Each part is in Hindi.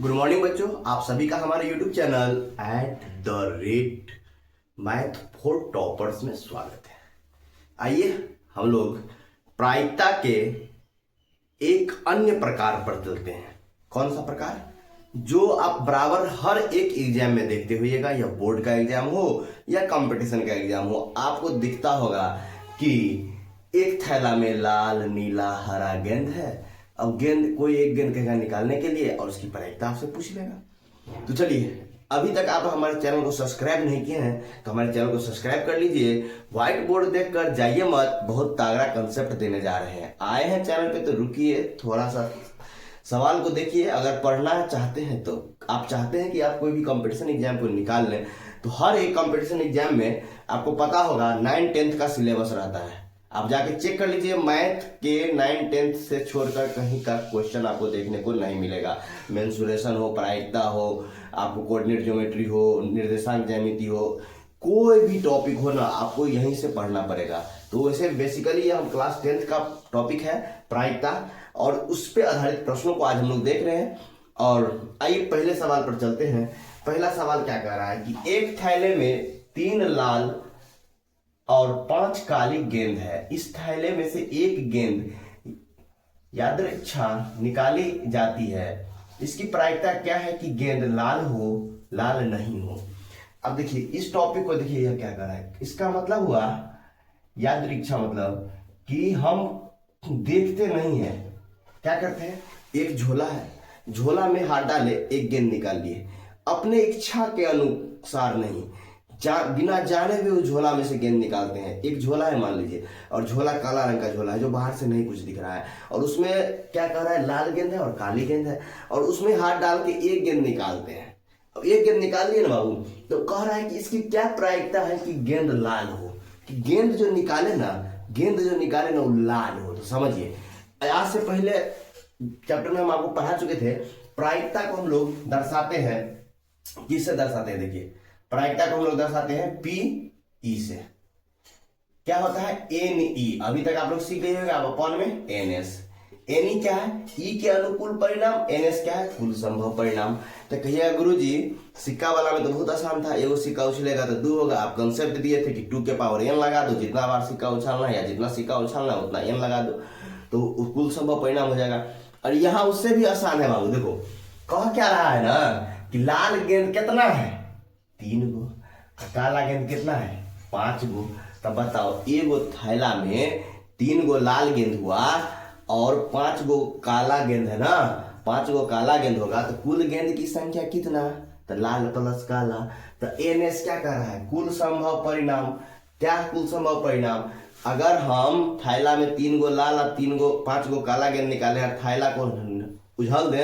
गुड मॉर्निंग बच्चों, आप सभी का हमारे YouTube channel @math for toppers में स्वागत है। आइए हम लोग प्रायिकता के एक अन्य प्रकार पर चलते हैं। कौन सा प्रकार? जो आप बराबर हर एक एग्जाम में देखते होइएगा, या बोर्ड का एग्जाम हो या कंपटीशन का एग्जाम हो, आपको दिखता होगा कि एक थैला में लाल नीला हरा गेंद है। अब गेंद कोई एक गेंद कहेगा निकालने के लिए और उसकी प्रायिकता आपसे पूछ लेगा। तो चलिए, अभी तक आप हमारे चैनल को सब्सक्राइब नहीं किए हैं तो हमारे चैनल को सब्सक्राइब कर लीजिए। व्हाइट बोर्ड देखकर जाइए मत, बहुत तगड़ा कंसेप्ट देने जा रहे हैं। आए हैं चैनल पे तो रुकिए, थोड़ा सा सवाल को देखिए। अगर पढ़ना चाहते हैं तो आप चाहते हैं कि आप कोई भी कंपटीशन एग्जाम को निकाल लें, तो हर एक कंपटीशन एग्जाम में आपको पता होगा 9-10 का सिलेबस रहता है। आप जाके चेक कर लीजिए, मैथ के 9-10 से छोड़कर कहीं का क्वेश्चन आपको देखने को नहीं मिलेगा। मेंसुरेशन हो, प्रायिकता हो, आपको कोऑर्डिनेट ज्योमेट्री हो, निर्देशांक ज्यामिति हो, कोई भी टॉपिक हो ना, आपको यहीं से पढ़ना पड़ेगा। तो वैसे बेसिकली ये हम क्लास 10th का टॉपिक है प्रायिकता, और उस पर आधारित प्रश्नों को आज हम लोग देख रहे हैं। और आइए पहले सवाल पर चलते हैं। पहला सवाल क्या कह रहा है कि एक थैले में 3 लाल और 5 काली गेंद है। इस थैले में से एक गेंद यादृच्छा निकाली जाती है। इसकी प्रायिकता क्या है कि गेंद लाल हो, लाल नहीं हो। अब देखिए इस टॉपिक को देखिए, यह क्या कर रहा है। इसका मतलब हुआ यादृच्छा, मतलब कि हम देखते नहीं है, क्या करते हैं। एक झोला है, झोला में हाथ डाले, एक गेंद निकाल लिए, अपने इच्छा के अनुसार नहीं, बिना जाने भी उस झोला में से गेंद निकालते हैं। एक झोला है मान लीजिए, और झोला काला रंग का झोला है जो बाहर से नहीं कुछ दिख रहा है, और उसमें क्या कर रहा है, लाल गेंद है और काली गेंद है, और उसमें हाथ डाल के एक गेंद निकालते हैं। अब एक गेंद निकाल लिए ना बाबू, तो कह रहा है कि इसकी क्या प्रायिकता है कि गेंद लाल हो, कि गेंद जो निकाले ना वो लाल हो। तो समझिए, आज से पहले चैप्टर में हम आपको पढ़ा चुके थे, प्रायिकता को हम लोग दर्शाते हैं, किससे दर्शाते हैं। देखिए प्रायिकता को हम लोग दर्शाते हैं PE से। क्या होता है, NE। अभी तक आप लोग सीख गए होंगे, आप अपॉन में NS। NE क्या है, E के अनुकूल परिणाम, NS क्या है, कुल संभव परिणाम। तो कहिएगा गुरुजी सिक्का वाला में तो बहुत आसान था, एगो सिक्का उछलेगा तो 2 होगा। आप कंसेप्ट दिए थे कि 2 के पावर n लगा दो, जितना बार सिक्का उछालना है या जितना सिक्का उछालना है उतना n लगा दो, तो कुल संभव परिणाम हो जाएगा। और यहाँ उससे भी आसान है बाबू। देखो कह क्या रहा है ना कि लाल गेंद कितना है, 3 गो, काला गेंद कितना है, 5 गो। तब बताओ, एगो थैला में 3 गो लाल गेंद हुआ और 5 गो काला गेंद है ना, 5 गो काला गेंद होगा तो कुल गेंद की संख्या कितना, तो लाल प्लस काला। तो NS क्या कर रहा है, कुल संभव परिणाम। क्या कुल संभव परिणाम, अगर हम थैला में 3 गो लाल और 5 गो काला गेंद निकाले और थैला को उछल दे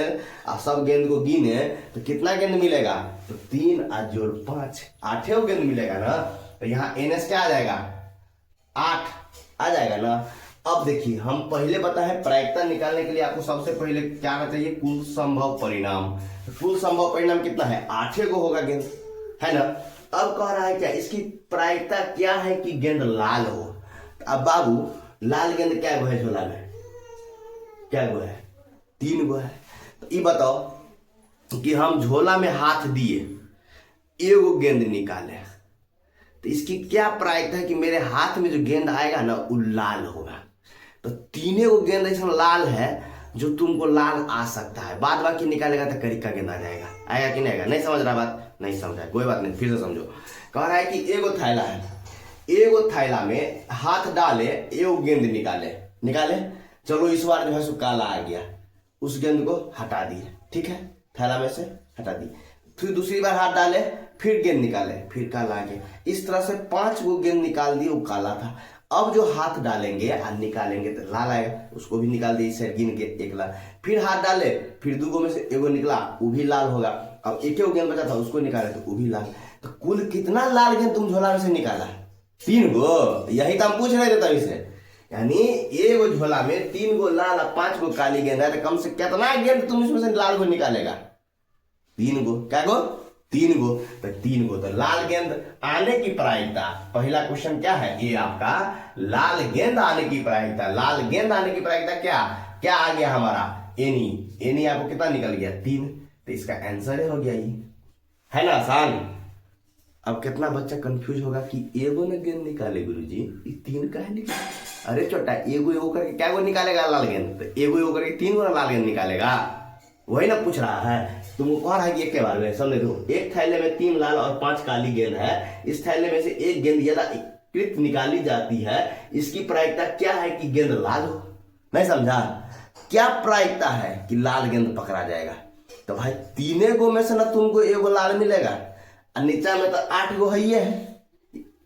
और सब गेंद को गिने तो कितना गेंद मिलेगा, तो 3 और जोड़ 5, 8 गेंद मिलेगा ना। तो यहाँ NS क्या आ जाएगा, 8 आ जाएगा ना। अब देखिए हम पहले बताए प्रायिकता निकालने के लिए आपको सबसे पहले क्या आना चाहिए, कुल संभव परिणाम। तो कुल संभव परिणाम कितना है, 8 गो होगा गेंद, है ना। अब कह रहा है क्या, इसकी प्रायिकता क्या है कि गेंद लाल हो। अब बाबू लाल गेंद क्या गो है झोला में, क्या गो है, 3 गो है। तो ये बताओ कि हम झोला में हाथ दिए, एगो गेंद निकाले, तो इसकी क्या प्रायिकता है कि मेरे हाथ में जो गेंद आएगा ना वो लाल होगा। तो 3 गो गेंद ऐसा लाल है जो तुमको लाल आ सकता है, बाद बाकी निकालेगा तो करी का गेंद आ जाएगा। आएगा कि नहीं आएगा, नहीं समझ रहा बात, नहीं समझा, कोई बात नहीं, फिर से समझो। कह रहा है कि एगो थैला है, एगो थैला में हाथ डाले, एगो गेंद निकाले, चलो इस बार जो है सो काला आ गया, उस गेंद को हटा दिए, ठीक है, थैला में से हटा दिए। फिर दूसरी बार हाथ डाले, फिर गेंद निकाले, फिर काला आ गया। इस तरह से 5 गो गेंद निकाल दिए, वो काला था। अब जो हाथ डालेंगे और निकालेंगे तो लाल आएगा, उसको भी निकाल दिए, इसे गिन के 1 लाल। फिर हाथ डाले, फिर 2 गो में से एगो निकला, वो भी लाल होगा। अब 1 गेंद बचा था, उसको निकाले तो वो भी लाल। तो कुल कितना लाल गेंद तुम झोला में से निकाला, 3 गो। यही तो हम पूछ रहे थे तभी से, यानी एगो झोला में 3 गो लाल और 5 गो काली गेंद है, तो कम से कितना गेंद तुम इसमें से लाल को निकालेगा, 3 गो। क्या गो, 3 गो। तो 3 गो, तो लाल गेंद आने की प्रायिकता, पहला क्वेश्चन क्या है ये आपका, लाल गेंद आने की प्रायिकता। लाल गेंद आने की प्रायिकता क्या क्या आ गया हमारा, NE आपको कितना निकल गया, 3। तो इसका आंसर हो गया ये, है ना आसान। अब कितना बच्चा कंफ्यूज होगा कि एगो ने गेंद निकाले गुरुजी, ये तीन का है निकाले। अरे छोटा, एगो एगो करके क्या गो निकालेगा लाल गेंद? तो एगो एगो करके तीन गो लाल गेंद निकालेगा, वही ना पूछ रहा है तुमको। कौन है कि एक के बारे में समझ दो, एक थैले में 3 लाल और 5 काली गेंद है, इस थैले में से एक गेंद यदाकृत निकाली जाती है, इसकी प्रायिकता क्या है कि गेंद लाल हो? नहीं समझा? क्या प्रायिकता है कि लाल गेंद पकड़ा जाएगा? तो भाई तीने गो में से ना तुमको एगो लाल मिलेगा, और नीचा में तो 8 गो है, ये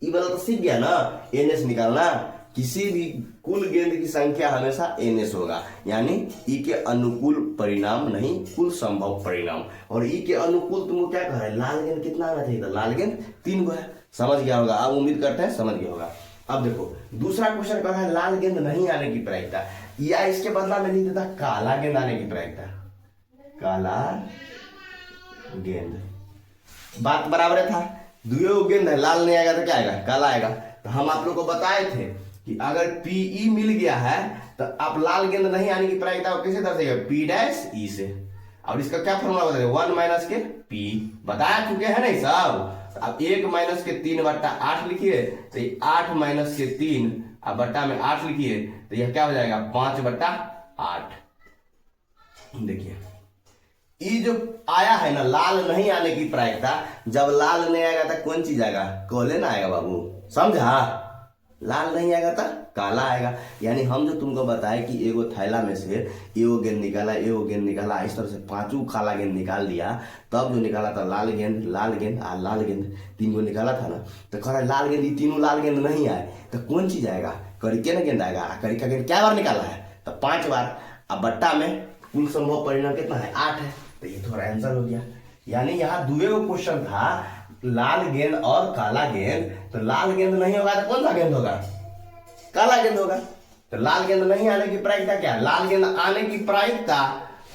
वाला तो सीख गया ना एनएस निकालना। किसी भी कुल गेंद की संख्या हमेशा एनएस होगा, यानी ई के अनुकूल परिणाम नहीं, कुल संभव परिणाम। और ई के अनुकूल तुमको क्या कह रहा है, लाल गेंद कितना आना चाहिए था? लाल गेंद 3 गो है। समझ गया होगा, आप उम्मीद करते हैं समझ गया होगा। अब देखो दूसरा क्वेश्चन कह रहा है लाल गेंद नहीं आने की प्रायिकता, या इसके बदला में लिख देता काला गेंद आने की प्रायिकता। काला गेंद, बात बराबर था। दुए गेंद है, लाल नहीं आएगा तो क्या आएगा? काला आएगा। तो हम आप लोग को बताए थे कि अगर पीई मिल गया है तो आप लाल गेंद नहीं आने की प्रायिकता को कैसे दर्शाएगा? पी डैश ई से। और इसका क्या फॉर्मूला बताइए? 1 माइनस के पी, बता चुके हैं नहीं सब। अब 1 माइनस के 3/8 लिखिए, तो 8 माइनस के 3 अब बट्टा में 8 लिखिए, तो यह क्या हो जाएगा? 5/8। देखिए ये जो आया है ना लाल नहीं आने की प्रायिकता, जब लाल नहीं आएगा तो कौन चीज आएगा? कोले ना आएगा बाबू, समझा? लाल नहीं आएगा तो काला आएगा। यानी हम जो तुमको बताए कि एगो थैला में से एगो गेंद निकाला, एगो गेंद निकाला, इस तरह से 5 काला गेंद निकाल दिया, तब जो निकाला था लाल गेंद, लाल गेंद और लाल गेंद 3 गो निकाला था ना। तो कह रहा है लाल गेंद, ये तीनों लाल गेंद नहीं आए तो कौन चीज आएगा? करिके ना गेंद आएगा। करिका गेंद क्या बार निकाला है? तो 5 बार। अब बट्टा में कुल संभव परिणाम कितना है? 8 है। तो ये थोड़ा आंसर हो गया। यानी यहाँ दुए को क्वेश्चन था लाल गेंद और काला गेंद, तो लाल गेंद नहीं होगा तो कौन सा गेंद होगा? काला गेंद होगा। तो लाल गेंद नहीं आने की प्रायिकता क्या? लाल गेंद आने की प्रायिकता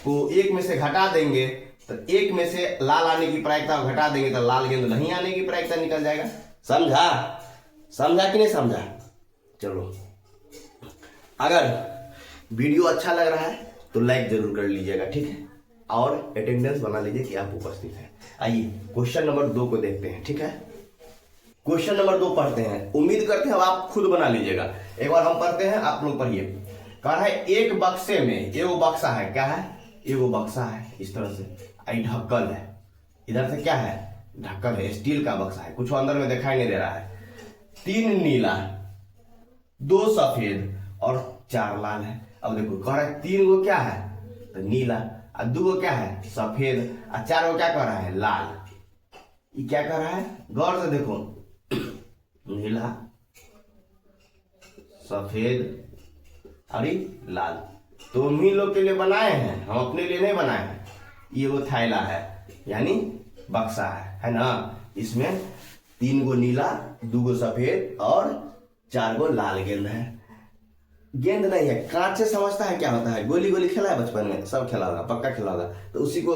को 1 में से घटा देंगे, तो 1 में से लाल आने की प्रायिकता को घटा देंगे तो लाल गेंद नहीं आने की प्रायिकता निकल जाएगा। समझा? समझा कि नहीं समझा? चलो, अगर वीडियो अच्छा लग रहा है तो लाइक जरूर कर लीजिएगा, ठीक है, और अटेंडेंस बना लीजिए कि आप उपस्थित हैं। आइए क्वेश्चन नंबर 2 को देखते हैं, ठीक है। क्वेश्चन नंबर 2 पढ़ते हैं, उम्मीद करते हैं आप खुद बना लीजिएगा। एक बार हम पढ़ते हैं, आप लोग पढ़िए। कह रहा है एक बक्से में, एगो बक्सा है, क्या है? एगो बक्सा है इस तरह से, आई ढक्कन है, इधर से क्या है? ढक्कन है, स्टील का बक्सा है, कुछ अंदर में दिखाई नहीं दे रहा है। 3 नीला, 2 सफेद और 4 लाल है। अब देखो कह रहा है 3 गो क्या है? तो नीला, और 2 गो क्या है? सफेद, और 4 गो क्या कर रहा है? लाल। ये क्या कर रहा है? गौर से देखो, नीला, सफेद और लाल, तो हम ही लोग के लिए बनाए हैं, हम अपने लिए नहीं बनाए हैं। ये वो थैला है, यानी बक्सा है ना। इसमें 3 गो नीला, 2 गो सफेद और 4 गो लाल गेंद है। गेंद नहीं है, कांच से समझता है क्या होता है? गोली गोली खेला है बचपन में, सब खेला होगा, पक्का खेला होगा। तो उसी को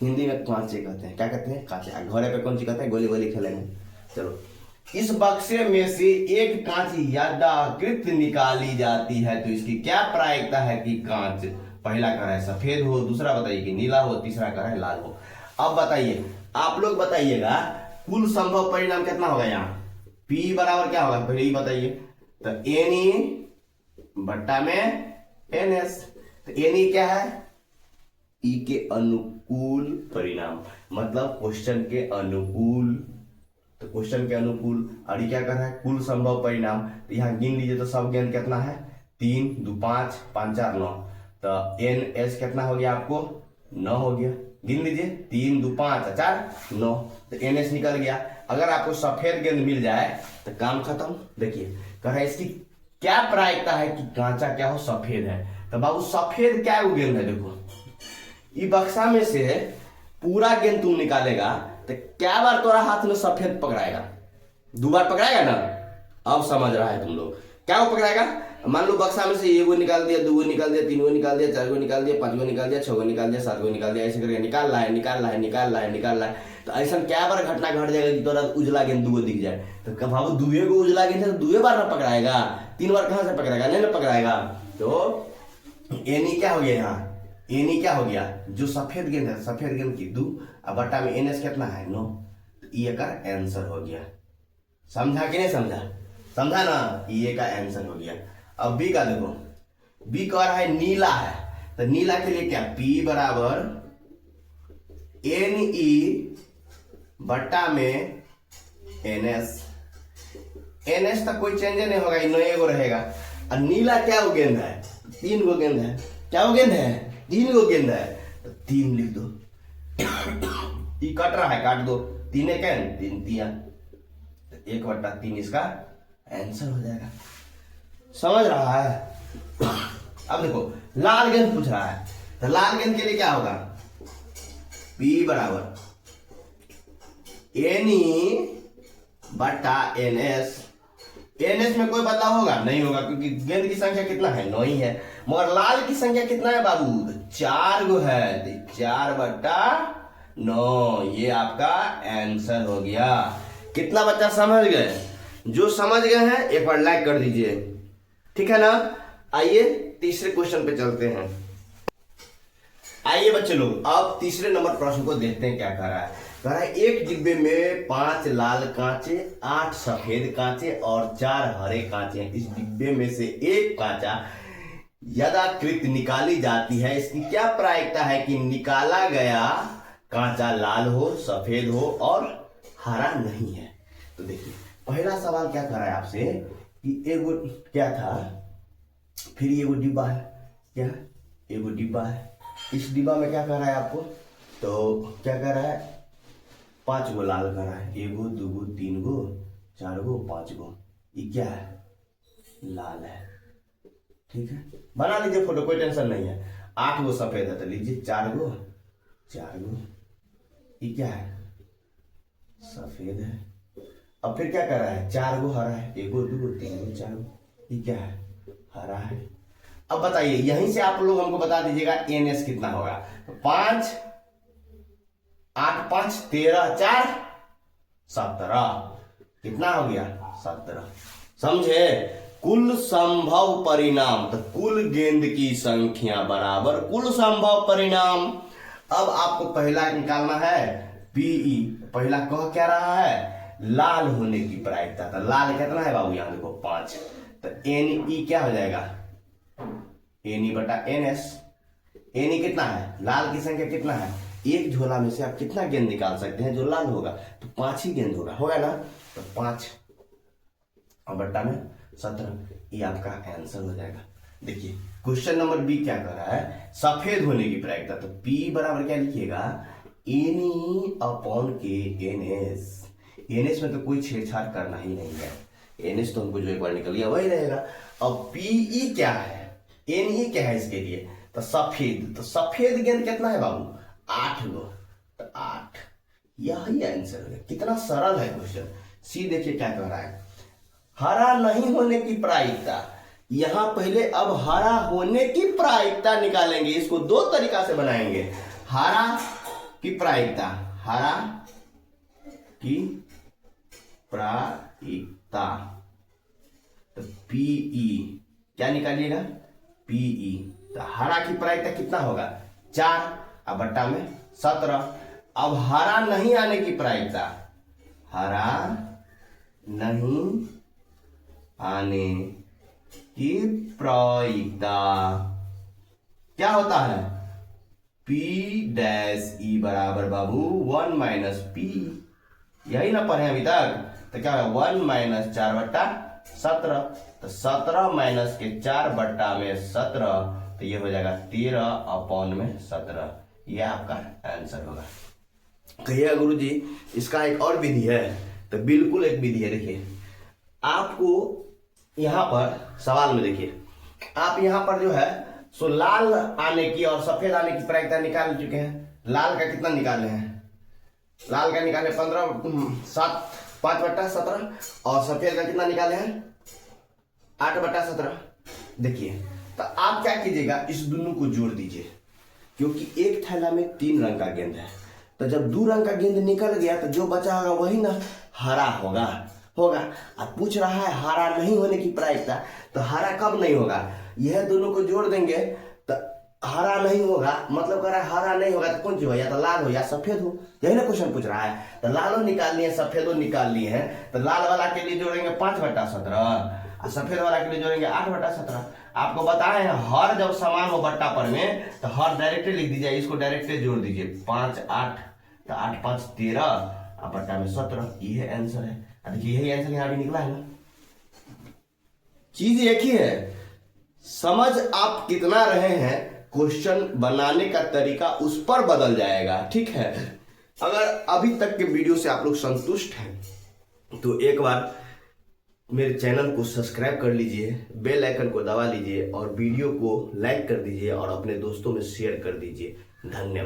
हिंदी में कांचे कहते हैं। क्या कहते हैं? कांचे। घोड़े पे कौन सी कहते हैं? गोली गोली खेलेंगे। चलो, इस बक्से में से एक कांच यदाकृत निकाली जाती है, तो इसकी क्या प्रायिकता है कि कांच पहला कह रहा है सफेद हो, दूसरा बताइए कि नीला हो, तीसरा कह रहा है लाल हो। अब बताइए, आप लोग बताइएगा कुल संभव परिणाम कितना होगा? यहाँ P बराबर क्या होगा? पहले ही बताइए। तो NE बट्टा में NS। तो NE क्या है? E के अनुकूल परिणाम, मतलब क्वेश्चन के अनुकूल। तो क्वेश्चन के अनुकूल, और ये क्या कर रहा है? कुल संभव परिणाम। तो यहाँ गिन लीजिए, तो सब गेंद कितना है? 3, 2, 5, 5, 4, 9। तो NS कितना हो गया आपको? 9 हो गया। गिन लीजिए, 3, 2, 5, 4, 9। तो NS निकल गया। अगर आपको सफेद गेंद मिल जाए तो काम खत्म। देखिए कह रहा है इसकी क्या प्रायिकता है कि कांचा क्या हो? सफेद है। तो बाबू सफेद क्या वो गेंद है? देखो, ये बक्सा में से पूरा गेंद तुम निकालेगा तो क्या बार तुम्हारा हाथ में सफेद पकड़ाएगा? 2 बार पकड़ाएगा ना। अब समझ रहा है तुम लोग क्या वो पकड़ाएगा? मान लो बक्सा में से 1 गो निकाल दिया, 2 गो निकाल दिया, 3 गो निकाल दिया, 4 गो निकाल दिया, 5 गो निकाल दिया, 6 गो निकाल दिया, 7 गो निकाल दिया, ऐसे करके निकाल रहा है, निकाल रहा है, निकाल रहा है, निकाल रहा है। तो ऐसा क्या बार घटना घट जाएगा कि तोरा उजला गेंद 2 गो दिख जाए? तो बाबू 2 गो उजला गेंद है तो 2 बार ना पकड़ाएगा, 3 बार कहां से पकड़ाएगा? नहीं ना पकड़ाएगा। तो NE क्या हो गया? यहाँ एनी क्या हो गया, जो सफेद गेंद है सफेद गेंद की 2 और बट्टा में एनएस कितना है 9, तो ये का आंसर हो गया। समझा कि नहीं समझा, समझा ना, ये का आंसर हो गया। अब बी का देखो, बी कह रहा है नीला है, तो नीला के लिए क्या, पी बराबर एन ई बट्टा में एनएस, एनएस तक कोई चेंज नहीं होगा, नए गो रहेगा। और नीला क्या वो गेंद है, 3 गो गेंद है, क्या वो गेंद है 3 गो गेंद है, तो 3 लिख दो। ये कट रहा है, काट दो, 3 एक 3 3 1/3 इसका आंसर हो जाएगा। समझ रहा है। अब देखो लाल गेंद पूछ रहा है, तो लाल गेंद के लिए क्या होगा, P बराबर एन ई बट्टा एन एस। एन एस में कोई बदलाव होगा नहीं होगा, क्योंकि गेंद की संख्या कितना है 9 ही है, मगर लाल की संख्या कितना है बाबू, 4 गो है, 4/9, ये आपका आंसर हो गया। कितना बच्चा समझ गए, जो समझ गए हैं एक बार लाइक कर दीजिए, ठीक है ना। आइए तीसरे क्वेश्चन पे चलते हैं। आइए बच्चे लोग अब तीसरे नंबर प्रश्न को देखते हैं क्या कर रहा है। कह रहा है एक डिब्बे में 5 लाल कांचे, 8 सफेद कांचे और 4 हरे कांचे हैं। इस डिब्बे में से एक कांचा यथाकृत निकाली जाती है, इसकी क्या प्रायिकता है कि निकाला गया कांचा लाल हो, सफेद हो और हरा नहीं है। तो देखिए पहला सवाल क्या कर रहा है आपसे कि एगो क्या था, फिर एगो डिब्बा है, क्या एगो डिब्बा है, इस डिब्बा में क्या कर रहा है आपको, तो क्या कर रहा है 5 गो लाल कर रहा है, 1 गो 2 गो 3 गो 4 गो 5 गो, ये क्या है लाल है, ठीक है बना लीजिए फोटो, कोई टेंशन नहीं है। 8 गो सफेद है तो लीजिए 4 गो 4 गो, ये क्या है सफेद है। अब फिर क्या कर रहा है 4 गो हरा है, 1 गो 2 गो 3 गो 4 गो, ये क्या है हरा है। अब बताइए यहीं से आप लोग हमको बता दीजिएगा एनएस कितना होगा, तो 5 8 5 13 4 17, कितना हो गया 17। समझे, कुल संभव परिणाम, तो कुल गेंद की संख्या बराबर कुल संभव परिणाम। अब आपको पहला निकालना है पीई, पहला कह क्या रहा है लाल होने की प्रायिकता, तो लाल कितना है बाबू यहां देखो 5, तो एन ई क्या हो जाएगा एन ई बटा एन एस। एन ई कितना है, लाल की संख्या कितना है, एक झोला में से आप कितना गेंद निकाल सकते हैं जो लाल होगा, तो 5 ही गेंद होगा ना, तो 5 और बट्टा में 17, ये आपका आंसर हो जाएगा। देखिए क्वेश्चन नंबर बी क्या कर रहा है सफेद होने की प्रायिकता, तो P बराबर क्या लिखिएगा एन ई अपॉन के एन एस। एन एस में तो कोई छेड़छाड़ करना ही नहीं है, एन एस तो हमको जो एक बार निकल गया वही रहेगा। अब पीई क्या है, एन ई क्या है इसके लिए, तो सफेद, तो सफेद गेंद कितना है बाबू 8 गो, तो 8, यही आंसर है। कितना सरल है क्वेश्चन। सी देखिए क्या कह रहा है हरा नहीं होने की प्रायिकता, यहां पहले अब हरा होने की प्रायिकता निकालेंगे, इसको 2 तरीका से बनाएंगे। हरा की प्रायिकता, हरा की प्रायिकता, तो पीई क्या निकालिएगा पीई, तो हरा की प्रायिकता कितना होगा 4 और बट्टा में 17। अब हरा नहीं आने की प्रायिकता, हरा नहीं आने की प्रायिकता क्या होता है P डैश ई बराबर बाबू 1 माइनस पी, यही ना पढ़े अभी तक, तो क्या है 1 माइनस 4 बट्टा 17, तो 17 माइनस के 4 बट्टा में 17, तो ये हो जाएगा 13 अपॉन में 17, ये आपका आंसर होगा। कहिएगा गुरुजी इसका एक और विधि है, तो बिल्कुल एक विधि है। देखिए आपको यहां पर सवाल में देखिए आप यहां पर जो है सो लाल आने की और सफेद आने की प्रायिकता निकाल चुके हैं। लाल का कितना निकाले हैं, लाल का निकाले 5/17 और सफेद का कितना निकाले हैं 8/17। देखिए तो आप क्या कीजिएगा इस दोनों को जोड़ दीजिए, क्योंकि एक थैला में 3 रंग का गेंद है, तो जब 2 रंग का गेंद निकल गया तो जो बचा होगा वही ना हरा होगा। अब पूछ रहा है हरा नहीं होने की प्रायिकता, तो हरा कब नहीं होगा, यह दोनों को जोड़ देंगे तो हरा नहीं होगा, मतलब कह रहा है हरा नहीं होगा तो कौन चीज हो, या तो लाल हो या सफेद हो, यही ना क्वेश्चन पूछ रहा है। तो लालो निकाल लिए, सफेदो निकाल लिए हैं, तो लाल वाला के लिए जोड़ेंगे 5/17 और सफेद वाला के लिए जोड़ेंगे 8/17। आपको बताए हैं हर जब समान हो बट्टा पर में तो हर डायरेक्टली लिख दीजिए, इसको डायरेक्टली जोड़ दीजिए, 5 8 तो 8 5 13 और बट्टा में 17, ये आंसर है। देखिए यही आंसर यहाँ भी निकला है ना। चीज एक ही है, समझ आप कितना रहे हैं, क्वेश्चन बनाने का तरीका उस पर बदल जाएगा, ठीक है। अगर अभी तक के वीडियो से आप लोग संतुष्ट हैं तो एक बार मेरे चैनल को सब्सक्राइब कर लीजिए, बेल आइकन को दबा लीजिए और वीडियो को लाइक कर दीजिए और अपने दोस्तों में शेयर कर दीजिए। धन्यवाद।